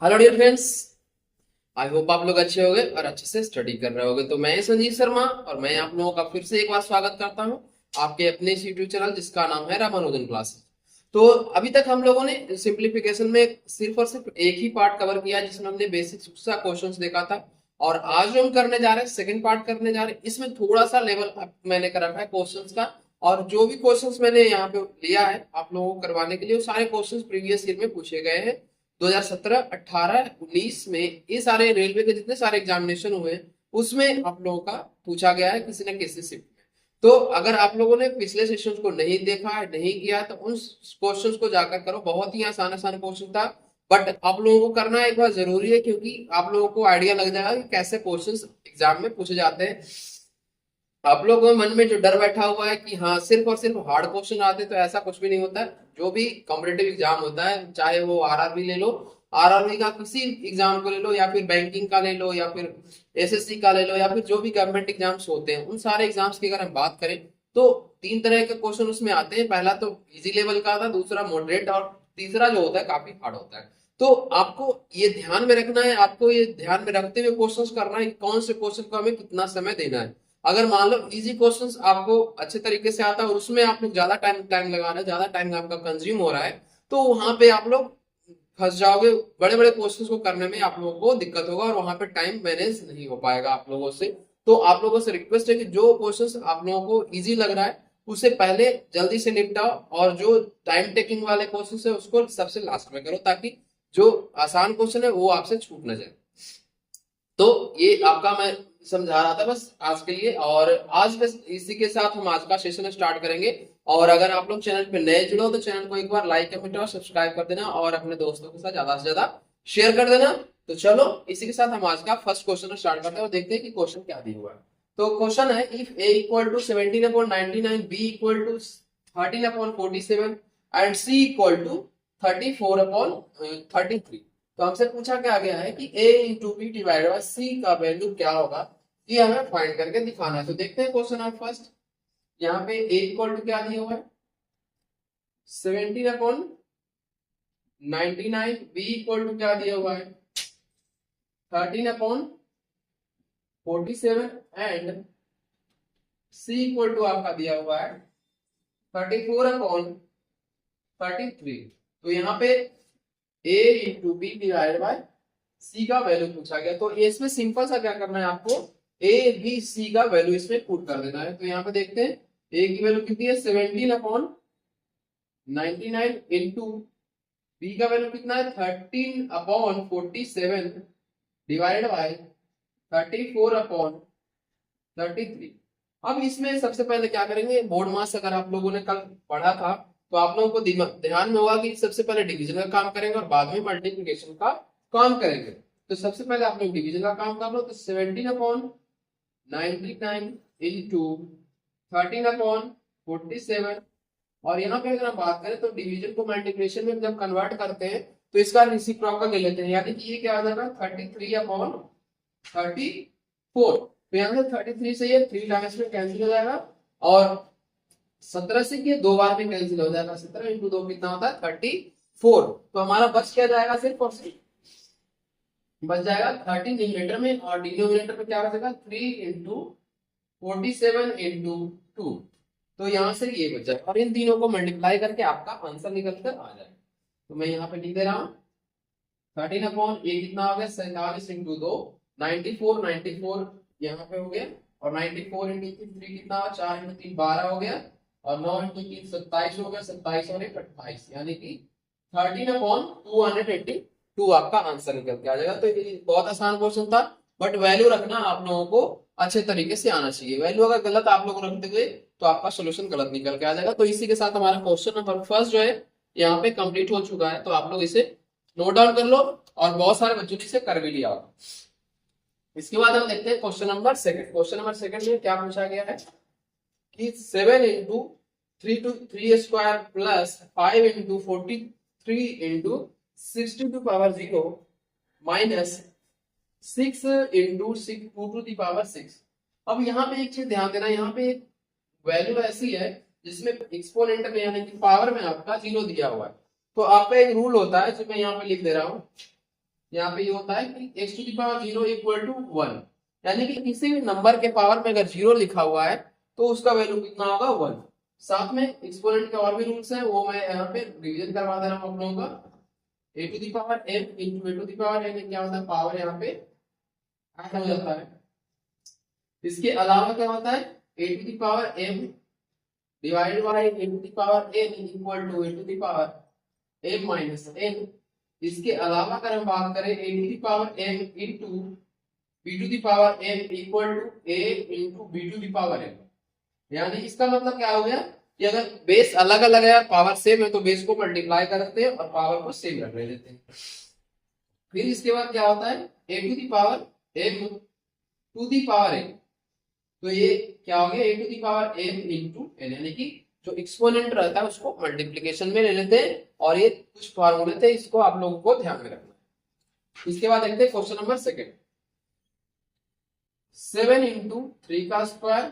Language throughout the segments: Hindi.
Hello dear friends. I hope आप लोग अच्छे होंगे और अच्छे से स्टडी कर रहे होंगे। तो मैं संजीव शर्मा और मैं आप लोगों का फिर से एक बार स्वागत करता हूं आपके अपने इस यूट्यूब चैनल जिसका नाम है रामानुजन क्लासेस। तो अभी तक हम लोगों ने सिंप्लीफिकेशन में सिर्फ और सिर्फ एक ही पार्ट कवर किया जिसमें हमने बेसिक सा क्वेश्चंस देखा था। और आज जो हम करने जा रहे हैं सेकंड पार्ट करने जा रहे हैं, इसमें थोड़ा सा लेवल अप मैंने कर रखा है क्वेश्चंस का। और जो भी क्वेश्चंस मैंने यहाँ पे लिया है आप लोगों को करवाने के लिए, वो सारे क्वेश्चंस प्रीवियस ईयर में पूछे गए हैं। 2017, 18, 19 में ये सारे रेलवे के जितने सारे एग्जामिनेशन हुए हैं उसमें आप लोगों का पूछा गया है किसी न किसी शिफ्ट में। तो अगर आप लोगों ने पिछले सेशंस को नहीं देखा है, नहीं किया है, तो उन क्वेश्चंस को जाकर करो। बहुत ही आसान आसान क्वेश्चन था, बट आप लोगों को करना एक बार जरूरी है क्योंकि आप लोगों को आइडिया लग जाएगा कि कैसे क्वेश्चंस एग्जाम में पूछे जाते हैं। आप लोगों के मन में जो डर बैठा हुआ है कि हाँ सिर्फ और सिर्फ हार्ड क्वेश्चन आते हैं, तो ऐसा कुछ भी नहीं होता है। जो भी कॉम्पिटेटिव एग्जाम होता है, चाहे वो आरआरबी ले लो, आरआरबी का किसी एग्जाम को ले लो, या फिर बैंकिंग का ले लो, या फिर एसएससी का ले लो, या फिर जो भी गवर्नमेंट एग्जाम्स होते हैं, उन सारे एग्जाम्स की अगर हम बात करें तो तीन तरह के क्वेश्चन उसमें आते हैं। पहला तो इजी लेवल का था, दूसरा मॉडरेट, और तीसरा जो होता है काफी हार्ड होता है। तो आपको ये ध्यान में रखना है, आपको ये ध्यान में रखते हुए क्वेश्चंस करना है कि कौन से क्वेश्चन को हमें कितना समय देना है। अगर मान लो इजी क्वेश्चंस आपको अच्छे तरीके से आता है और उसमें आप लोग ज्यादा टाइम टाइम लगा रहे हैं, ज्यादा टाइम आपका कंज्यूम हो रहा है, तो वहां पे आप लोग फंस जाओगे। बड़े बड़े क्वेश्चंस को करने में आप लोगों को दिक्कत होगा और वहां पे टाइम मैनेज नहीं हो पाएगा आप लोगों से। तो आप लोगों से रिक्वेस्ट है कि जो क्वेश्चंस आप लोगों को इजी लग रहा है उसे पहले जल्दी से निपटाओ, और जो टाइम टेकिंग वाले क्वेश्चंस है उसको सबसे लास्ट में करो, ताकि जो आसान क्वेश्चन है वो आपसे छूट ना जाए। तो ये आपका मैं समझा रहा था बस आज के लिए। और आज बस इसी के साथ हम आज का सेशन स्टार्ट करेंगे। और अगर आप लोग चैनल पे नए जुड़ो तो चैनल को एक बार लाइक कमेंट और सब्सक्राइब कर देना, और अपने दोस्तों के साथ ज्यादा से ज्यादा शेयर कर देना। तो चलो इसी के साथ हम आज का फर्स्ट क्वेश्चन स्टार्ट करते हैं और देखते हैं कि क्वेश्चन क्या दिया हुआ है। तो क्वेश्चन है, if A equal to 17/99, B equal to 13/47 and C equal to 34/33। तो हमसे पूछा क्या गया है कि a into B divide by C का वैल्यू क्या होगा, ये हमें फाइंड करके दिखाना है। तो देखते हैं क्वेश्चन आप फर्स्ट। यहाँ पे a इक्वल टू क्या दिया हुआ है, 17/99, बी इक्वल टू क्या दिया हुआ है, 13/47 एंड सी इक्वल टू आपका दिया हुआ है 34/33। तो यहाँ पे a into B divide by C का वैल्यू पूछा गया। तो इसमें सिंपल सा क्या करना है, आपको ए बी सी का वैल्यू इसमें पुट कर देना है। तो यहाँ पे देखते हैं ए की वैल्यू कितनी है, 17/99 इंटू बी का वैल्यू कितना है, 13/47 डिवाइड बाय 34/33। अब इसमें सबसे पहले क्या करेंगे, बोर्ड मास अगर आप लोगों ने कल पढ़ा था तो आप लोगों को ध्यान में होगा कि सबसे पहले डिवीजन का काम करेंगे और बाद में मल्टीप्लिकेशन का काम करेंगे। तो सबसे पहले आप लोग डिवीजन का काम कर लो। तो 17/99 इंटू 13/47, और यहाँ पे अगर हम बात करें तो डिवीजन को मल्टीप्लिकेशन में जब कन्वर्ट करते हैं तो इसका रेसिप्रोकल ले लेते हैं, यानी कि ये क्या आ जाएगा 33/34। तो यहाँ से 33 से ये 3 टाइम्स में कैंसिल हो जाएगा, और 17 से ये दो बार में कैंसिल हो जाएगा। 17 इंटू 2 कितना होता है 34। तो हमारा बच क्या जाएगा, सिर्फ और सिर्फ बच जाएगा 13 न्यूमरेटर में, और डिनोमिनेटर में क्या बचेगा 3 इंटू 47 इंटू 2। तो यहाँ से ये बच जाएगा, और इन तीनों को मल्टीप्लाई करके आपका आंसर निकल कर आ जाएगा। तो मैं यहाँ पे लिख दे रहा हूँ 13/, कितना हो गया 47 इंटू 2, 94, 94 यहाँ पे हो गया, और 94 इंटू 3 कितना हुआ, 4 इंटू 3 12 हो गया, और 9 इंटू 3 27 हो गया, 27 और 1 28, यानी कि 13/282 आपका आंसर निकल के आ जाएगा। तो ये बहुत आसान क्वेश्चन था, बट वैल्यू रखना आप लोगों को अच्छे तरीके से आना चाहिए। वैल्यू अगर गलत आप लोग रखते हुए तो आपका सोल्यूशन गलत निकल के आ जाएगा। तो इसी के साथ हमारा क्वेश्चन नंबर फर्स्ट जो है यहाँ पे कंप्लीट हो चुका है। तो आप लोग इसे नोट डाउन कर लो, और बहुत सारे बच्चों ने इसे कर भी लिया। इसके बाद हम देखते हैं question number second. Question number second में क्या पूछा गया है कि 7 into 3 square plus 5 into 43 into 62 minus 6 into 2 to the power 6। अब यहाँ पे एक चीज ध्यान देना, यहाँ पे एक वैल्यू ऐसी है जिसमें एक्सपोनेंट में यानी कि पावर में आपका 0 दिया हुआ है। तो आपका एक रूल होता है जो मैं यहाँ पे लिख दे रहा हूँ, यहाँ पे ये होता है कि x to the power 0 equal to 1, यानी कि किसी भी नंबर के पावर में अगर 0 लिखा हुआ है तो उसका वैल्यू कितना होगा 1। साथ में एक्सपोनेंट के और भी रूल्स हैं, वो मैं यहाँ पे रिवीजन करवा दे रहा हूँ आप लोगों का। a to the power m into a to the power n क्या होता है, पावर यहाँ पे ऐड हो जाता है। इसके अलावा क्या होता है, a to the power m divided by a to the power n equal to a to the power m minus n। इसके अलावा अगर हम बात करें a to the power m into b to the power m equal to a into b to the power m, यानी इसका मतलब क्या हो गया कि अगर बेस अलग अलग है, पावर सेम है, तो बेस को मल्टीप्लाई करते हैं और पावर को सेम रखने देते हैं। फिर इसके बाद क्या होता है, a to the power m to the power n, तो ये क्या हो गया, a to the power m into n, यानी कि जो एक्सपोनेंट रहता है उसको मल्टीप्लिकेशन में ले लेते हैं, और ये कुछ फार्मूले थे, इसको आप लोगों को ध्यान में रखना है। इसके बाद देखते हैं क्वेश्चन नंबर सेकंड। 7 इंटू 3 का square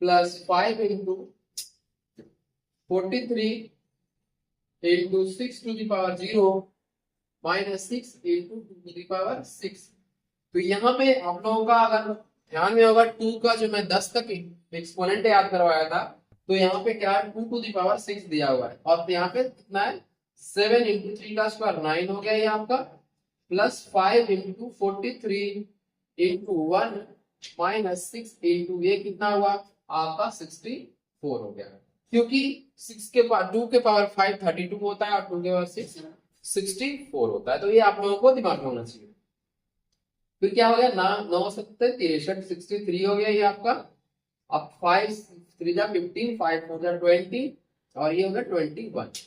plus 5 into 43 into 6 to the power 0 minus 6 into 2 to the power 6। तो यहाँ पे आप लोगों का अगर ध्यान में होगा 2 का जो मैं 10 तक एक्सपोनेंट याद करवाया था, तो यहाँ पे क्या है 2 टू द पावर 6 दिया हुआ है, और यहाँ पे कितना है 7 इंटू 3 का स्क्वायर 9 हो गया ये आपका, plus 5 into 43 into 1 minus 6 into ये कितना हुआ आपका 64 हो गया, क्योंकि 6 के पावर 2 के पावर 5 32 होता है और 2 के पावर 6 64 होता है। तो ये आप लोगों को दिमाग में होना चाहिए। फिर क्या हो गया ना 9 7 63 63 हो गया ये आपका। अब 5 3 जा 15 5 4 जा 20 और ये हो गया 21।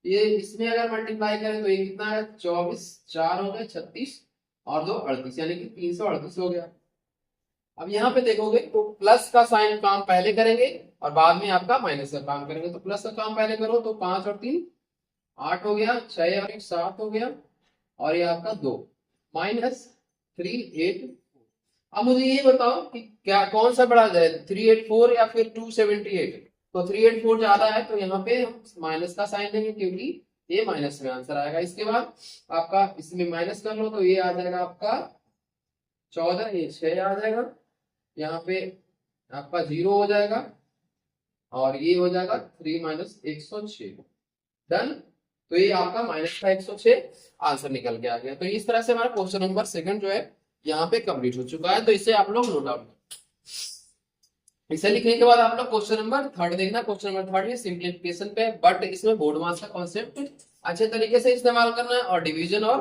ये इसमें अगर मल्टीप्लाई करें तो ये कितना है 24 4 हो गया 36 और 2 38, यानी कि 338 हो गया। अब यहाँ पे देखोगे तो प्लस का साइन काम पहले करेंगे और बाद में आपका माइनस का काम करेंगे। तो प्लस का काम पहले करो तो 5 और 3 8 हो गया, 6 और 1 7 हो गया, और ये आपका 2 माइनस 3 8। अब मुझे ये बताओ कि क्या कौन सा बड़ा जाए 384 या फिर 278। तो 384 ज्यादा है, तो यहाँ पे हम माइनस का साइन देंगे क्योंकि ये माइनस में आंसर आएगा। इसके बाद आपका इसमें माइनस कर लो तो ये आ जाएगा आपका 14, ये 6 आ जाएगा, यहाँ पे आपका 0 हो जाएगा, और ये हो जाएगा 3 माइनस 106 डन। तो ये आपका माइनस का 106 आंसर निकल के आ गया। तो इस तरह से हमारा क्वेश्चन नंबर सेकंड जो है यहाँ पे कंप्लीट हो चुका है। तो इसे आप लोग नोट डाउन, इसे लिखने के बाद आप लोग क्वेश्चन नंबर थर्ड देखना। क्वेश्चन नंबर थर्ड ये सिंप्लीफिकेशन पे, बट इसमें बोर्ड मार्क्स का कॉन्सेप्ट अच्छे तरीके से इस्तेमाल करना है, और डिवीजन और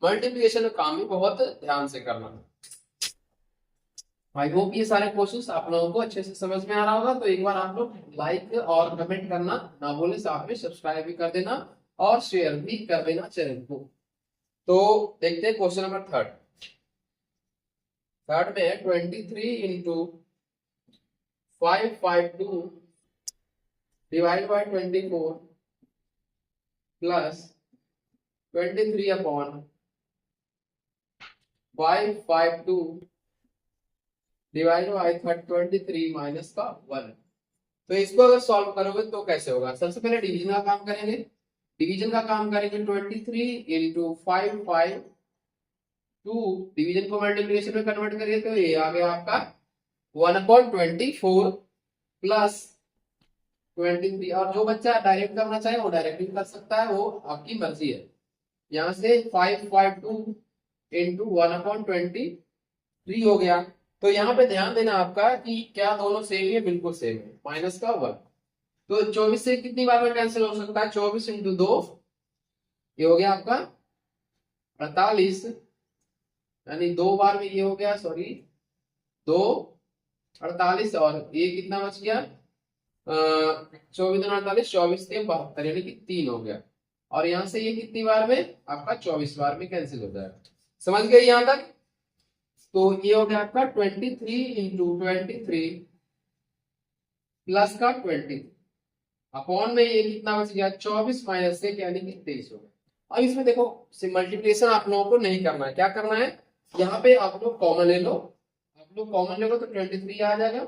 मल्टीप्लिकेशन का काम भी बहुत ध्यान से करना है। आई होप ये सारे क्वेश्चंस आप लोगों को अच्छे से समझ में आ रहा होगा। तो एक बार आप लोग लाइक और कमेंट करना ना भूलें, साथ में सब्सक्राइब भी कर देना और शेयर भी कर देना चैनल को। तो देखते हैं क्वेश्चन नंबर थर्ड। थर्ड में है 23 into 552 divide by 24 plus 23 upon 552 divide by 23 minus का 1। तो इसको अगर सॉल्व करोगे तो कैसे होगा, सबसे पहले डिवीजन का काम करेंगे। डिवीजन का काम करेंगे 23 इंटू 552, डिवीजन को मल्टीप्लिकेशन में कन्वर्ट करिए तो ये आ गया आपका 1/24 प्लस 23। और जो बच्चा डायरेक्ट करना चाहे वो डायरेक्ट भी कर सकता है, वो आपकी मर्जी है। यहाँ से 552 इंटू 1/23 हो गया। तो यहाँ पे ध्यान देना आपका कि क्या दोनों सेम है, बिल्कुल सेम है, माइनस का 1। तो 24 से कितनी बार में कैंसिल हो सकता है, 24 इंटू 2 ये हो गया आपका 48, यानी 2 बार में ये हो गया, सॉरी 2 48, और ये कितना बच गया 24 48, 24 3 72, यानी कि 3 हो गया। और यहाँ से ये कितनी बार में आपका 24 बार में कैंसिल हो जाएगा। समझ गए यहाँ तक। तो ये हो गया आपका 23 इंटू 23 प्लस का 20 अपॉन में ये कितना बच गया 24 माइनस 1 यानी कि 23 हो गया। अब इसमें देखो मल्टीप्लिकेशन आप लोगों को नहीं करना है, क्या करना है यहाँ पे आप लोग कॉमन ले लो। आप लोग कॉमन लेगो तो 23 आ जाएगा,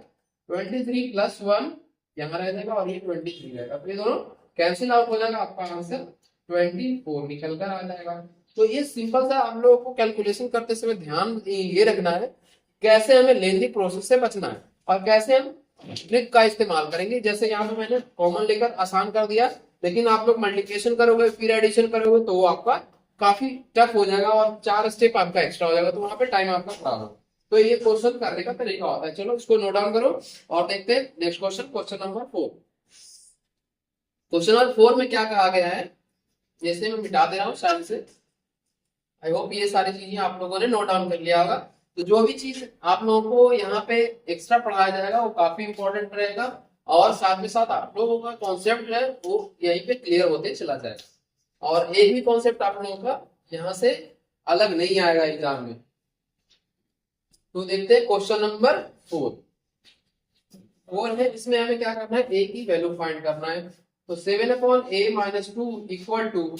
23 प्लस 1 यहाँ रह जाएगा और ये 23 रहेगा। तो ये दोनों कैंसिल आउट हो जाएगा, आपका आंसर 24 निकल कर आ जाएगा। तो ये सिंपल सा हम लोगों को कैलकुलेशन करते समय ध्यान ये रखना है कैसे हमें लेंथी प्रोसेस से बचना है और कैसे हम ट्रिक का इस्तेमाल करेंगे। जैसे यहाँ पे मैंने कॉमन लेकर आसान कर दिया, लेकिन आप लोग मल्टीप्लिकेशन करोगे फिर एडिशन करोगे तो वो आपका काफी टफ हो जाएगा और 4 स्टेप आपका एक्स्ट्रा हो जाएगा, तो वहां पे टाइम आपका खराब होगा। तो ये क्वेश्चन करने का तरीका होता है। चलो इसको नोट डाउन करो और देखते हैं next question, question number 4। Question number 4 में क्या कहा गया है, जैसे मैं मिटा दे रहा हूँ साइड से। आई होप ये सारी चीजें आप लोगों ने नोट डाउन कर लिया होगा। तो जो भी चीज आप लोगों को यहाँ पे एक्स्ट्रा पढ़ाया जाएगा वो काफी इंपॉर्टेंट रहेगा और साथ में साथ आप लोगों का कॉन्सेप्ट है वो यहीं पे क्लियर होते चला जाएगा और एक भी कॉन्सेप्ट आप लोगों का यहाँ से अलग नहीं आएगा एग्जाम में। तो देखते हैं क्वेश्चन नंबर 4 है, इसमें हमें क्या करना है, ए की वैल्यू फाइंड करना है। तो 7/a-2 इक्वल टू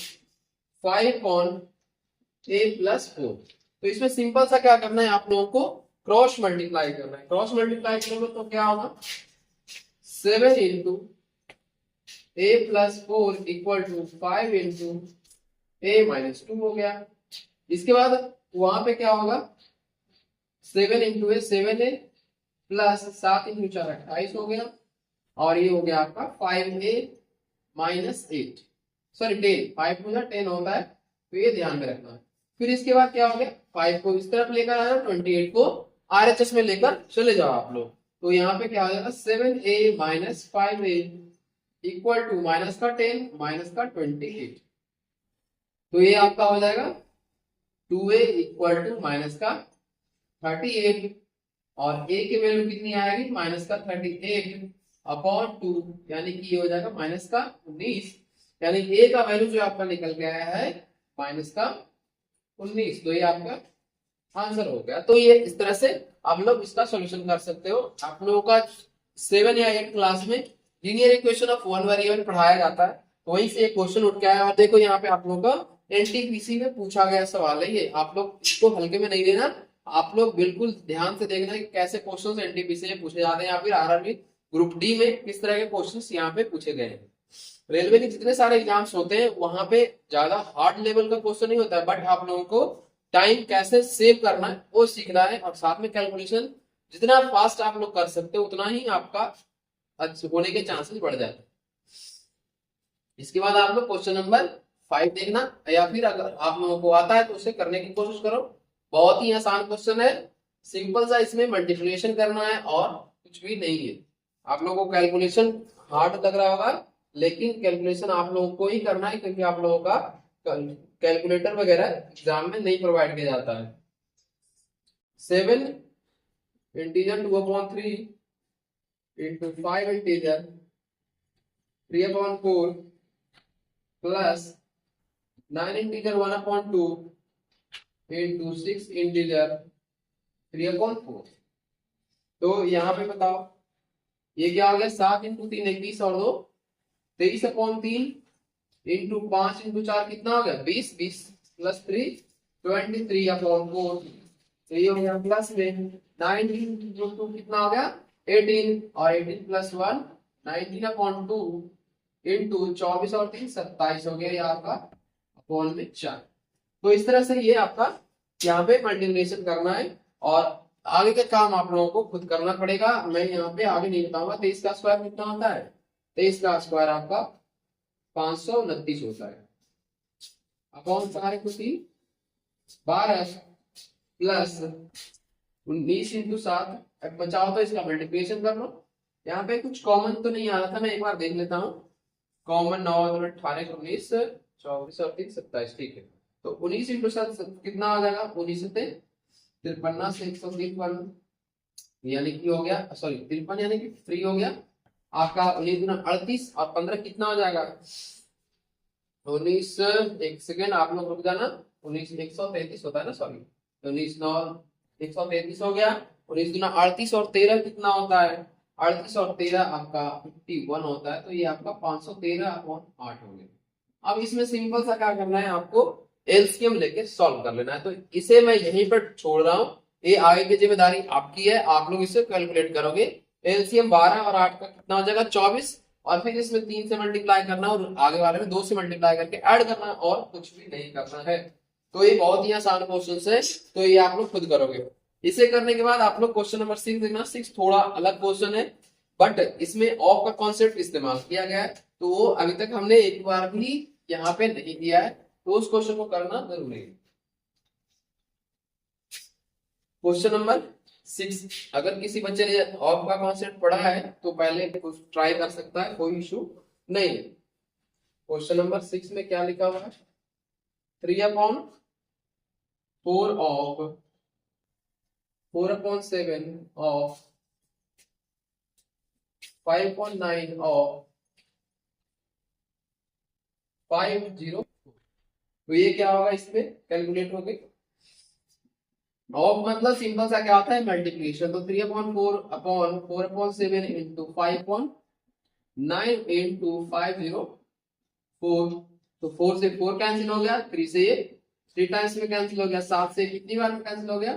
5/a+4। तो इसमें सिंपल सा क्या करना है, आप लोगों को क्रॉस मल्टीप्लाई करना है। क्रॉस मल्टीप्लाई करोगे तो क्या होगा, 7 into a+4 equal to 5 into a-2 हो गया। इसके बाद वहां पे क्या होगा, 7 इंटू ए 7a प्लस 7 इंटू 4 28 हो गया और ये हो गया आपका 5a-8, सॉरी 10, 5 में 10 होता है तो ये ध्यान में रखना है। फिर इसके बाद क्या हो गया, 5 को इस तरफ लेकर आना, 28 को RHS में लेकर चले जाओ आप लोग। तो यहाँ पे क्या हो जाएगा, 7a-5a इक्वल टू माइनस का 10 माइनस का 28। तो ये आपका हो जाएगा 2a इक्वल टू माइनस का 38 और a की वैल्यू कितनी आएगी, माइनस का 38/2, यानी कि ये हो जाएगा माइनस का 19, यानी a का वैल्यू जो आपका निकल के आया है माइनस का 19। तो ये आपका आंसर हो गया। तो ये इस तरह से आप लोग इसका सॉल्यूशन कर सकते हो। आप लोगों का 7 या 8 क्लास में linear equation of one variable पढ़ाया जाता है, तो वहीं से एक क्वेश्चन उठ के आया। और देखो यहाँ पे आप लोगों का एनटीपीसी में पूछा गया सवाल है ये, आप लोग इसको हल्के में नहीं लेना, आप लोग बिल्कुल ध्यान से देखना कि कैसे क्वेश्चन एनटीपीसी में पूछे जाते हैं या फिर आरआरबी ग्रुप डी में किस तरह के क्वेश्चन यहाँ पे पूछे गए हैं। रेलवे के जितने सारे एग्जाम्स होते हैं वहां पे ज्यादा हार्ड लेवल का क्वेश्चन नहीं होता है, बट आप लोगों को टाइम कैसे सेव करना है वो सीखना है और साथ में कैलकुलेशन जितना फास्ट आप लोग कर सकते हो उतना ही आपका होने के चांसेस बढ़ जाते हैं। इसके बाद आप लोग क्वेश्चन नंबर 5 देखना, या फिर अगर आप लोगों को आता है तो उसे करने की कोशिश करो। बहुत ही आसान क्वेश्चन है, सिंपल सा, इसमें मल्टीप्लिकेशन करना है और कुछ भी नहीं है। आप लोगों को कैलकुलेशन हार्ड लग रहा होगा लेकिन कैलकुलेशन आप लोगों को ही करना है क्योंकि आप लोगों का कैलकुलेटर वगैरह एग्जाम में नहीं प्रोवाइड किया जाता है। 7 integer 2/3 into 5 integer 3/4 plus 9 integer 1/2 into 6 integer 3/4। तो यहाँ पे बताओ ये क्या हो गया, 7 इंटू 3 21 और 2 23/3 इंटू 5 इंटू 4 कितना हो गया 20, 20 प्लस 3 23/4। तो ये हो गया प्लस में 19 इंटू 2 कितना हो गया 18 और 18 प्लस 1 19/2 इंटू 24 और 3 27 हो गया, ये आपका अपॉन में 4। तो इस तरह से ये आपका यहाँ पे मल्टीप्लिकेशन करना है और आगे का काम आप लोगों को खुद करना पड़ेगा। मैं यहाँ पे आगे नहीं बताऊंगा। 23 का स्क्वायर कितना होता है, 23 का स्क्वायर आपका 529 होता है अपॉन 4 को 3 12 प्लस 19 इंटू 7। अब बचाओ तो इसका मल्टीप्लिकेशन कर लो। यहाँ पे कुछ कॉमन तो नहीं आ रहा था, मैं एक बार देख लेता हूँ। कॉमन 9 18 19 24 और 3 27, ठीक है। तो 19 इंटू 7 कितना आ जाएगा, 19 से 53 से 153 यानी कि हो गया, सॉरी 53 यानी कि 3 हो गया आपका। 19 गुना 38 और 15 कितना हो जाएगा 19, एक सेकेंड आप लोग रुक जाना, 19 133 होता है ना, सॉरी 19 9 133 हो गया। 19 गुना 38 और 13 कितना होता है, 38 और 13 आपका 51 होता है। तो ये आपका 513/8 हो गया। अब इसमें सिंपल सा क्या करना है, आपको एलसीएम लेके सॉल्व कर लेना है। तो इसे मैं यहीं पर छोड़ रहा हूँ, ये आगे की जिम्मेदारी आपकी है, आप लोग इसे कैलकुलेट करोगे। एलसीएम 12 और 8 का कितना हो जाएगा 24 और फिर इसमें 3 से मल्टीप्लाई करना और आगे वाले में 2 से मल्टीप्लाई करके ऐड करना और कुछ भी नहीं करना है। तो ये बहुत ही आसान क्वेश्चन है, तो ये आप लोग खुद करोगे। इसे करने के बाद आप लोग क्वेश्चन नंबर 6 देखना। 6 थोड़ा अलग क्वेश्चन है, बट इसमें ऑफ का कॉन्सेप्ट इस्तेमाल किया गया है, तो वो अभी तक हमने एक बार भी यहाँ पे नहीं दिया है, तो उस क्वेश्चन को करना जरूरी है। क्वेश्चन नंबर 6, अगर किसी बच्चे ने ऑफ का कॉन्सेप्ट पढ़ा है तो पहले ट्राई कर सकता है, कोई इशू नहीं है। क्वेश्चन नंबर 6 में क्या लिखा हुआ है, 3/4 ऑफ 4/7 ऑफ 5/9 ऑफ 5/0। तो ये क्या होगा, इसमें कैलकुलेट हो गई। ऑफ मतलब सिंपल सा क्या होता है, मल्टीप्लीकेशन। तो 3/4/4/7 इंटू 5/9 इंटू 5/0 तो 4 से 4 कैंसिल हो गया, 3 से ये 3 टाइम्स में कैंसिल हो गया, 7 से कितनी बार में कैंसिल हो गया,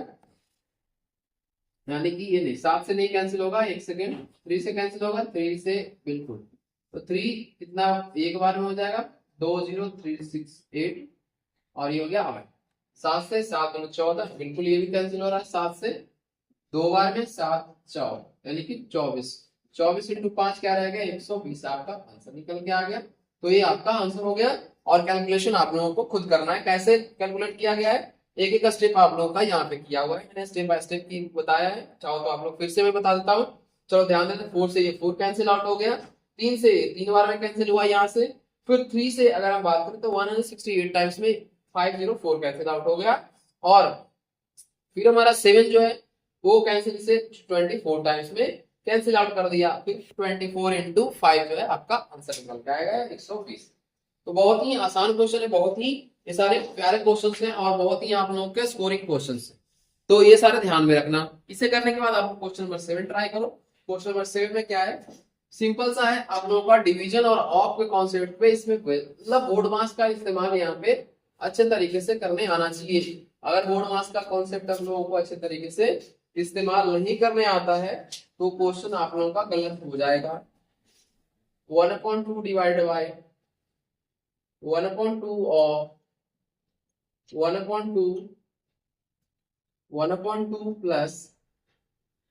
यानी कि ये नहीं 7 से नहीं कैंसिल होगा, 1 सेकेंड, 3 से कैंसिल होगा, 3 से बिल्कुल। तो 3 कितना एक बार में हो जाएगा, 2 0 3 6 8 और ये हो गया 8। 7 से 7 2 14, बिल्कुल ये भी कैंसिल हो रहा है, 7 से 2 बार में 7 4 यानी कि 24। 24 इंटू 5 क्या रहेगा, 120 आपका आंसर निकल के आ गया। तो ये आपका आंसर हो गया। और कैलकुलेशन आप लोगों को खुद करना है। कैसे कैलकुलेट किया गया है, एक एक स्टेप आप लोगों का यहाँ पे किया हुआ है, मैंने स्टेप बाय स्टेप की बताया है। चाहो तो आप लोग फिर से मैं बता देता हूँ। चलो ध्यान देना, 4 से ये 4 कैंसिल आउट हो गया, 3 से 3 बार में कैंसिल हुआ यहाँ से, फिर 3 से अगर हम बात करें तो 168 टाइम्स में 504 कैंसिल आउट हो गया, और फिर हमारा 7 जो है वो कैंसिल से 24 टाइम्स में कैंसिल आउट कर दिया, फिर 24 इंटू 5 जो है आपका आंसर निकल के आएगा 120। तो बहुत ही आसान क्वेश्चन है, बहुत ही ये सारे प्यारे क्वेश्चंस हैं और बहुत ही आप लोगों के स्कोरिंग क्वेश्चंस हैं, तो ये सारे ध्यान में रखना। इसे करने के बाद आप क्वेश्चन नंबर 7 ट्राई करो। क्वेश्चन नंबर 7 में क्या है, सिंपल सा है, आप लोगों का डिवीजन और ऑफ के कॉन्सेप्ट पे इसमें मतलब बोर्ड मास का इस्तेमाल यहाँ पे अच्छे तरीके से करने आना चाहिए। अगर बोर्ड मास का कॉन्सेप्ट आप लोगों को अच्छे तरीके से इस्तेमाल नहीं करने आता है तो क्वेश्चन आप लोगों का गलत हो जाएगा। 1/2 divided by 1/2 of 1/2 1/2 plus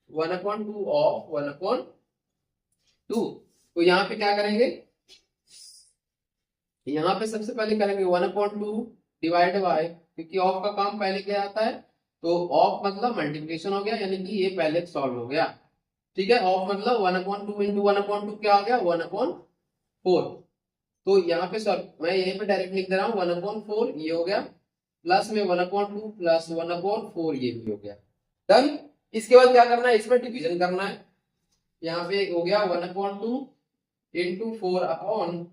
1/2 of 1/2। तो यहाँ पे क्या करेंगे, यहाँ पे सबसे पहले करेंगे 1/2 डिवाइड बाय, क्योंकि ऑफ का काम पहले किया जाता है, तो ऑफ मतलब मल्टीप्लिकेशन हो गया, यानी कि ये पहले सॉल्व हो गया। ठीक है, ऑफ मतलब 1/2 इंटू 1/2 क्या हो गया, 1/4। तो यहाँ पे सर मैं यहीं पे डायरेक्ट लिख दे रहा हूँ 1/4 ये हो गया, प्लस में 1/2 प्लस 1/4 ये भी हो गया। डन। इसके बाद क्या करना है, इसमें डिवीजन करना है। यहाँ पे हो गया 1/2 इंटू 4 अपॉन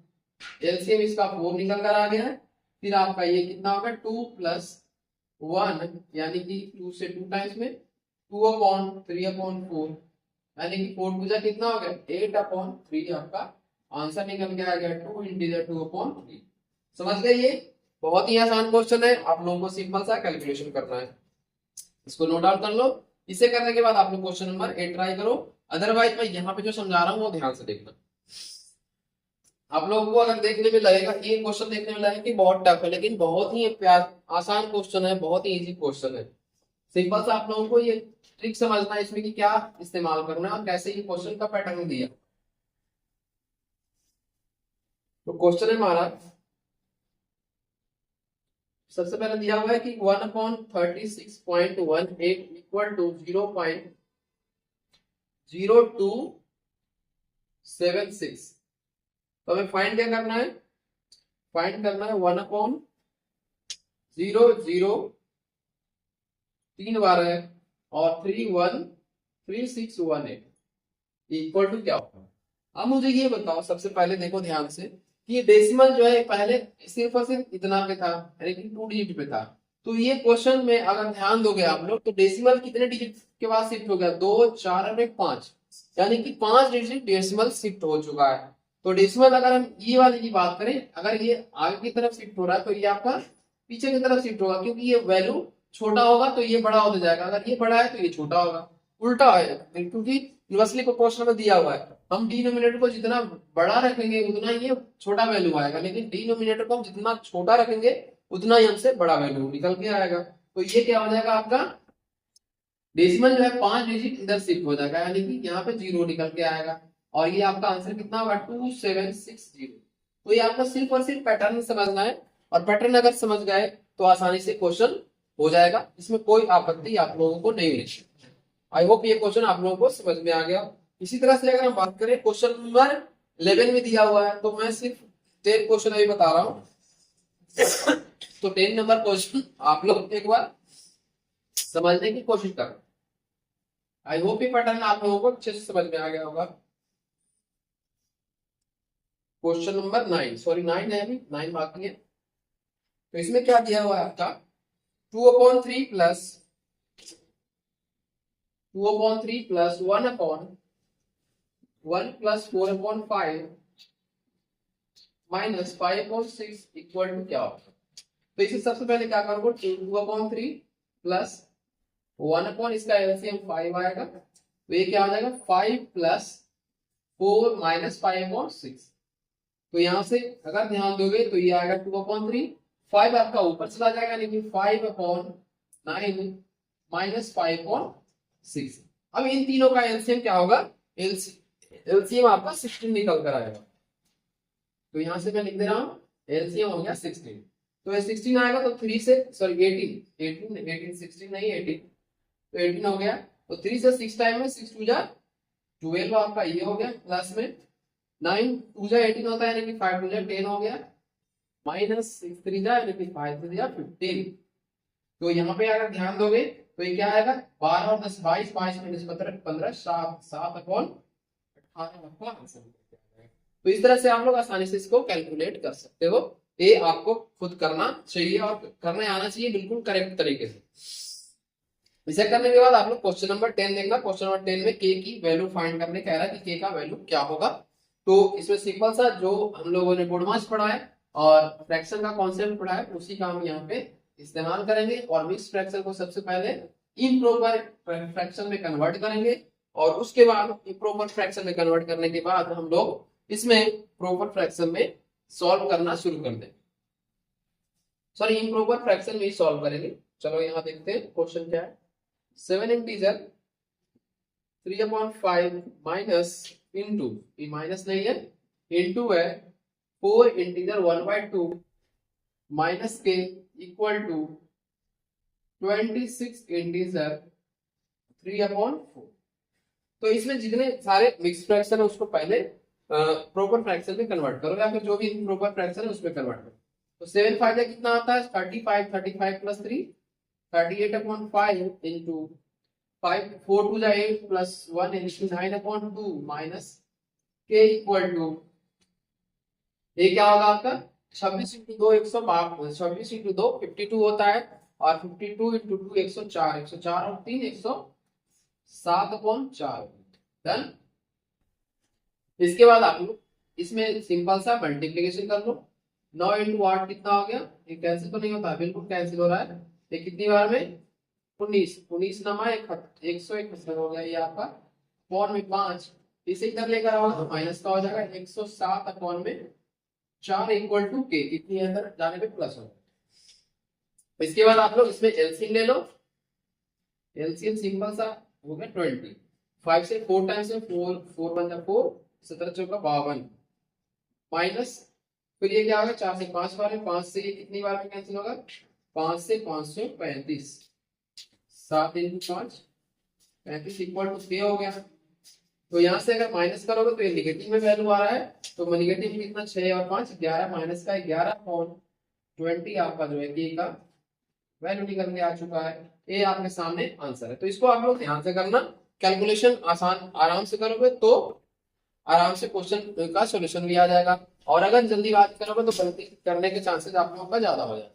एलसीएम इसका 4 निकल कर आ गया है। फिर आपका ये कितना होगा 2 प्लस 1 यानी कि 2 से 2 टाइम्स में 2/3/4 यानी कि 4 पूजा कितना हो गया 8/3 आपका आंसर निकल के आ गया 2 इंटीजर 2/3। समझ गए, ये बहुत ही आसान क्वेश्चन है, आप लोगों को सिंपल सा कैलकुलेशन करना है, इसको नोट डाउन कर लो। इसे करने के बाद आप लोग क्वेश्चन नंबर 8 ट्राई करो। अदरवाइज मैं यहाँ पे जो समझा रहा हूँ वो ध्यान से देखना। आप लोगों को अगर देखने में लगेगा, ये क्वेश्चन देखने में लगेगा कि बहुत टफ है, लेकिन बहुत ही आसान क्वेश्चन है, बहुत ही इजी क्वेश्चन है। सिंपल सा आप लोगों को ये ट्रिक समझना है इसमें कि क्या इस्तेमाल करना है और कैसे ये क्वेश्चन का पैटर्न दिया। तो क्वेश्चन है हमारा, सबसे पहले दिया हुआ है कि 1/36.18 इक्वल टू 0.0276। तो हमें फाइंड क्या करना है, फाइंड करना है 1/00 3 बार है और 313618 इक्वल टू क्या होगा। अब मुझे ये बताओ, सबसे पहले देखो ध्यान से कि ये डेसिमल जो है पहले सिर्फ और सिर्फ इतना पे था, यानी कि 2 डिजिट पे था। तो ये क्वेश्चन में अगर ध्यान दोगे आप लोग तो डेसिमल कितने डिजिट के बाद शिफ्ट हो गया, 2 4 और 1 5, यानी कि 5 डिजिट डेसिमल शिफ्ट हो चुका है। तो डेसिमल अगर हम ये वाली की बात करें, अगर ये आगे की तरफ शिफ्ट हो रहा है तो ये आपका पीछे की तरफ शिफ्ट होगा, क्योंकि ये वैल्यू छोटा होगा तो ये बड़ा होता जाएगा, अगर ये बड़ा है तो ये छोटा होगा, उल्टा है, क्योंकि यूनिवर्सली प्रोपोर्शनल में दिया हुआ है। हम डिनोमिनेटर को जितना बड़ा रखेंगे उतना ये छोटा वैल्यू आएगा, लेकिन डिनोमिनेटर को हम जितना छोटा रखेंगे उतना ही हमसे बड़ा वैल्यू निकल के आएगा। तो ये क्या हो जाएगा आपका डेसिमल जो है 5 डिजिट इधर शिफ्ट हो जाएगा, यानी कि यहाँ पे 0 निकल के आएगा और ये आपका आंसर कितना होगा 2760। तो ये आपको सिर्फ और सिर्फ पैटर्न समझना है और पैटर्न अगर समझ गए तो आसानी से क्वेश्चन हो जाएगा, इसमें कोई आपत्ति आप लोगों को नहीं होगी। आई होप ये क्वेश्चन आप लोगों को समझ में आ गया। इसी तरह से अगर हम बात करें क्वेश्चन नंबर 11 में दिया हुआ है, तो मैं सिर्फ 10 क्वेश्चन अभी बता रहा हूँ। तो 10 नंबर क्वेश्चन आप लोग एक बार समझने की कोशिश करें। आई होप ये पैटर्न आप लोगों को अच्छे से समझ में आ गया होगा। क्वेश्चन नंबर 9, सॉरी 9 है, अभी 9 बाकी है। तो इसमें क्या दिया हुआ है आपका 2/3 plus 2/3 plus 1/1 plus 4/5 minus 5/6 equal to क्या होगा। तो इसे सबसे पहले क्या करोगे 2/3 प्लस 1/, इसका एलसीएम 5 आएगा, तो ये क्या हो जाएगा 5 प्लस 4 माइनस 5/6। तो यहां से अगर ध्यान दोगे तो ये आएगा 2/3, 5 आपका ऊपर चला जाएगा, लेकिन 5/9 माइनस 5/6। अब इन तीनों का एलसीएम क्या होगा, एलसीएम आपका 16 निकल कर आएगा। तो यहां से मैं लिख दे रहा हूं एलसीएम हो गया 16। तो ये 16 आएगा तो 3 से सॉरी 18 16 नहीं 18, तो 18 हो गया। तो 3 से 6 टाइम में 6 2 जा 12 आपका ये हो गया, प्लस में 9 2 जा 18 होता है, यानी कि 5 2 जा 10 हो गया, माइनस 6 3 जा यानी कि 5 3 जा 15। तो यहाँ पे अगर ध्यान दोगे तो ये क्या आएगा 12 और 10 22, 5 माइनस 15 7/18 आपका आंसर। तो इस तरह से आप लोग आसानी से इसको कैलकुलेट कर सकते हो। ये आपको खुद करना चाहिए और करने आना चाहिए बिल्कुल करेक्ट तरीके से। इसे करने के बाद आप लोग क्वेश्चन नंबर 10 देखना। क्वेश्चन नंबर 10 में के की वैल्यू फाइंड करने कह रहा है कि के का वैल्यू क्या होगा। तो इसमें सिंपल सा जो हम लोगों ने बोडमास पढ़ा है और फ्रैक्शन का कॉन्सेप्ट पढ़ा है उसी का हम यहाँ पे इस्तेमाल करेंगे और मिक्स फ्रैक्शन को सबसे पहले इम्प्रॉपर फ्रैक्शन में कन्वर्ट करेंगे और उसके बाद इम्प्रॉपर फ्रैक्शन में कन्वर्ट करने के बाद हम लोग इसमें प्रॉपर फ्रैक्शन में सॉल्व करना शुरू कर देंगे। सॉरी इम्प्रॉपर फ्रैक्शन में ही सॉल्व करेंगे। चलो यहाँ देखते हैं क्वेश्चन क्या है। 7 इंटीजर 3/5 माइनस इंटू, ये माइनस नहीं है इंटू है 4 इंटीजर 1/2 माइनस के इक्वल टू 26 इंटीजर 3/4। तो इसमें जितने सारे मिक्स फ्रैक्शन है उसको पहले प्रॉपर फ्रैक्शन में कन्वर्ट करो या फिर जो भी प्रॉपर फ्रैक्शन है उसमें कन्वर्ट करो। तो 7 फायदा कितना आता है 35 प्लस 3 38/5 इंटू 5 4 2 जा 8 प्लस 1 इंटू 9/2 माइनस के इक्वल टू ये क्या होगा आपका 26 इंटू 2 152, 26 इंटू 2 52 होता है और 52 इंटू 2 104, 104 और 3 107/4 डन। इसके बाद आप लोग इसमें सिंपल सा मल्टीप्लिकेशन कर लो। 9 इंटू 8 कितना हो गया, ये कैंसिल तो नहीं होता, बिल्कुल कैंसिल हो रहा है। ये कितनी बार में 19 19 नमा 171 हो गया ये आपका अपॉन में 5, इसे इधर लेकर आओ तो माइनस का हो जाएगा 107/4 इक्वल टू के, कितनी अंदर जाने पे प्लस हो। इसके बाद आप लोग इसमें एलसीएम ले लो। एलसीएम सिंपल सा हो गया 20, 5 से 4 टाइम्स में 4 4 1 4 17 चौका 52 माइनस फिर ये क्या होगा 4 से 5 बार में, 5 से ये कितनी बार में कैंसिल होगा 5 से 535, 7 इंटू 5 35 इक्वल टू 6 हो गया। तो यहाँ से अगर माइनस करोगे तो ये निगेटिव में वैल्यू आ रहा है, तो निगेटिव में कितना 6 और 5 11 माइनस का 11/20 आपका जो है के का वैल्यू निकल के आ चुका है। ये आपके सामने आंसर है। तो इसको आप लोग ध्यान से करना, कैलकुलेशन आसान आराम से करोगे तो आराम से क्वेश्चन का सॉल्यूशन भी आ जाएगा और अगर जल्दी बात करोगे तो गलती करने के चांसेस आप लोगों का ज्यादा हो जाएगा।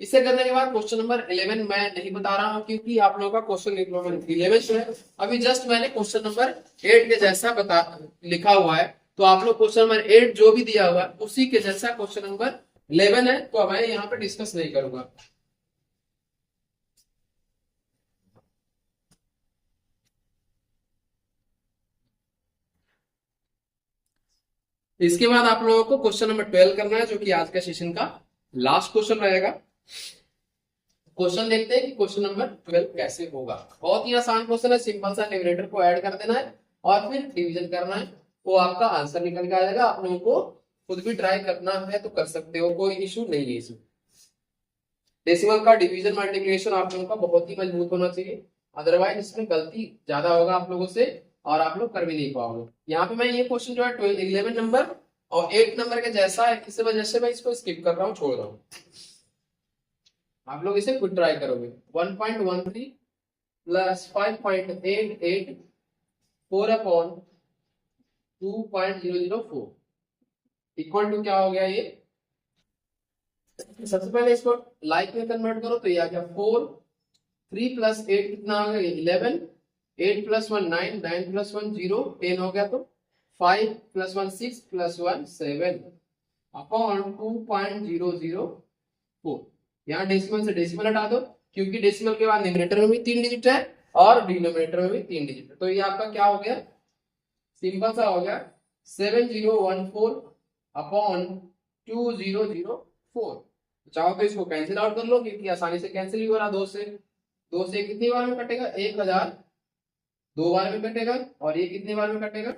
इसे करने के बाद क्वेश्चन नंबर 11 मैं नहीं बता रहा हूं क्योंकि आप लोगों का क्वेश्चन 11 जो है अभी जस्ट मैंने क्वेश्चन नंबर 8 के जैसा बता लिखा हुआ है, तो आप लोग क्वेश्चन नंबर 8 जो भी दिया हुआ है उसी के जैसा क्वेश्चन नंबर 11 है, तो मैं यहाँ पे डिस्कस नहीं करूंगा। इसके बाद आप लोगों को क्वेश्चन नंबर 12 करना है जो कि आज का सेशन का लास्ट क्वेश्चन रहेगा। क्वेश्चन देखते हैं कि क्वेश्चन नंबर 12 कैसे होगा। बहुत ही आसान क्वेश्चन है, सिंपल सा न्यूमरेटर को ऐड कर देना है और फिर डिवीजन करना है, वो आपका आंसर निकल के आ जाएगा। आप लोगों को खुद भी ट्राई करना है तो कर सकते हो, कोई इशू नहीं है इसमें। डेसिमल का डिवीजन मल्टीप्लिकेशन आप लोगों का बहुत ही मजबूत होना चाहिए, अदरवाइज इसमें गलती ज्यादा होगा आप लोगों से और आप लोग कर भी नहीं पाओगे। यहाँ पे मैं ये क्वेश्चन जो है 11 नंबर और 8 नंबर के जैसा है, इस वजह से मैं इसको स्किप कर रहा हूँ, छोड़ रहा हूँ। आप लोग इसे खुद ट्राई करोगे। 1.13 प्लस 5.88 4 अपॉन 2.004 इक्वल टू क्या हो गया ये। सबसे पहले इसको लाइक में कन्वर्ट करो तो ये आ गया 4, 3 प्लस 8 कितना आ गया 11, 8 प्लस 1 9, 9 प्लस 1 0, 10 हो गया, तो 5 प्लस 1 6 प्लस 1 7 अपॉन 2.004। यहाँ डेसिमल से डेसिमल हटा दो, क्योंकि डेसिमल के बाद न्यूमरेटर में भी 3 डिजिट है और डिनोमिनेटर में भी 3 डिजिट है, तो ये आपका क्या हो गया, सिंपल सा हो गया 7014 अपॉन 2004। चाहो तो इसको कैंसिल आउट कर लो, क्योंकि आसानी से कैंसिल ही हो रहा, 2 से कितनी बार में कटेगा 1000, 2 बार में कटेगा, और ये कितनी बार में कटेगा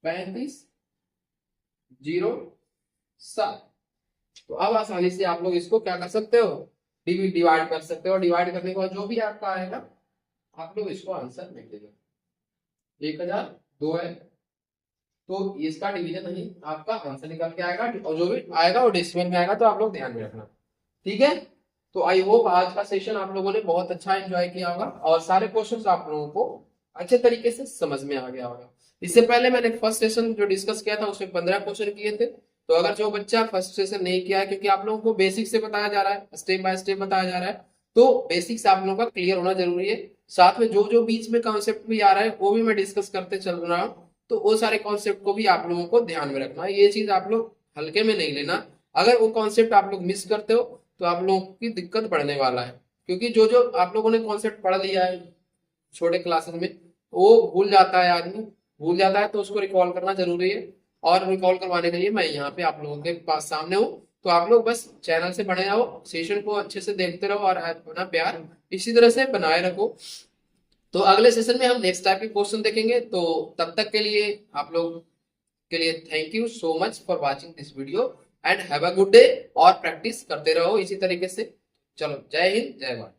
3507। तो अब आसानी से आप लोग इसको क्या कर सकते हो, डिवाइड कर सकते हो। डिवाइड करने के बाद जो भी आपका आएगा आप लोग इसको आंसर लिख लीजिए। 1002 है तो इसका डिवीजन नहीं, आपका आंसर निकल के आएगा, और जो भी आएगा वो डेसिमल में आएगा, तो आप लोग ध्यान में रखना, ठीक है। तो आई होप आज का सेशन आप लोगों ने बहुत अच्छा एंजॉय किया होगा और सारे क्वेश्चंस आप लोगों को अच्छे तरीके से समझ में आ गया होगा। इससे पहले मैंने फर्स्ट सेशन जो डिस्कस किया था उसमें 15 क्वेश्चन किए थे, तो अगर जो बच्चा फर्स्ट सेशन नहीं किया है, क्योंकि आप लोगों को बेसिक से बताया जा रहा है, स्टेप बाय स्टेप बताया जा रहा है, तो बेसिक्स आप लोगों का क्लियर होना जरूरी है। साथ में जो जो बीच में कॉन्सेप्ट भी आ रहा है वो भी मैं डिस्कस करते चल रहा हूँ, तो वो सारे कॉन्सेप्ट को भी आप लोगों को ध्यान में रखना है। ये चीज आप लोग हल्के में नहीं लेना, अगर वो कॉन्सेप्ट आप लोग मिस करते हो तो आप लोगों की दिक्कत बढ़ने वाला है, क्योंकि जो जो आप लोगों ने कॉन्सेप्ट पढ़ लिया है छोटे क्लासेस में वो भूल जाता है, आदमी भूल जाता है, तो उसको रिकॉल करना जरूरी है। और रिकॉल करवाने के लिए मैं यहाँ पे आप लोगों के पास सामने हूँ, तो आप लोग बस चैनल से बने रहो, सेशन को अच्छे से देखते रहो और अपना प्यार इसी तरह से बनाए रखो। तो अगले सेशन में हम नेक्स्ट टाइप के क्वेश्चन देखेंगे, तो तब तक के लिए आप लोग के लिए thank you so much for watching this video and have a good day, और प्रैक्टिस करते रहो इसी तरीके से। चलो, जय हिंद, जय भारत।